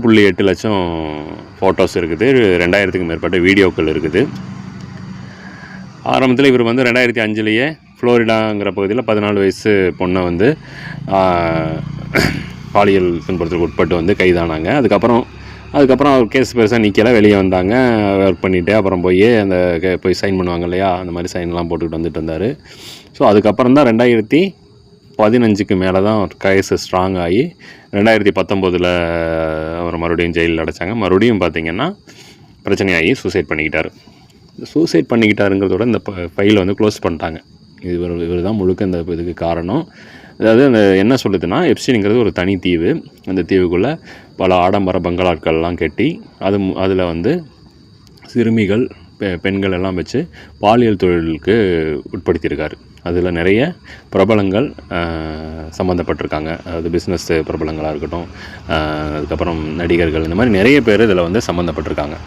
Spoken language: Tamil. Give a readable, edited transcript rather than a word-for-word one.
8 லட்சம் ஃபோட்டோஸ் இருக்குது, 2000க்கும் மேற்பட்ட வீடியோக்கள் இருக்குது. ஆரம்பத்தில் இவர் வந்து 2005லேயே ஃப்ளோரிடாங்கிற பகுதியில் 14 வயசு பொண்ணை வந்து பாலியல் துன்புறுத்தலுக்கு உட்பட்டு வந்து கைதானாங்க. அதுக்கப்புறம் அவர் கேஸ் பெருசாக நிற்கலை, வெளியே வந்தாங்க, ஒர்க் பண்ணிவிட்டு அப்புறம் போய் சைன் பண்ணுவாங்க இல்லையா, அந்த மாதிரி சைன்லாம் போட்டுக்கிட்டு வந்துட்டு இருந்தார். ஸோ அதுக்கப்புறம் தான் 2015க்கு மேலே தான் கேஸு ஸ்ட்ராங் ஆகி 2019 அவர் மறுபடியும் ஜெயிலில் அடைச்சாங்க. மறுபடியும் பார்த்திங்கன்னா பிரச்சனையாகி சூசைட் பண்ணிக்கிட்டாருங்கிறதோட இந்த ஃபைலை வந்து க்ளோஸ் பண்ணிட்டாங்க. இவர் தான் முழுக்க இந்த இதுக்கு காரணம். அதாவது அந்த என்ன சொல்லுதுன்னா, எப்ஸ்டீனுங்கிறது ஒரு தனி தீவு. அந்த தீவுக்குள்ளே பல ஆடம்பர பங்களாக்கள்லாம் கட்டி அதில் வந்து சிறுமிகள் பெண்கள் எல்லாம் வச்சு பாலியல் தொழிலுக்கு உட்படுத்தியிருக்காரு. அதில் நிறைய பிரபலங்கள் சம்மந்தப்பட்டிருக்காங்க. அதாவது பிஸ்னஸ் பிரபலங்களாக இருக்கட்டும், அதுக்கப்புறம் நடிகர்கள், இந்த மாதிரி நிறைய பேர் இதில் வந்து சம்மந்தப்பட்டிருக்காங்க.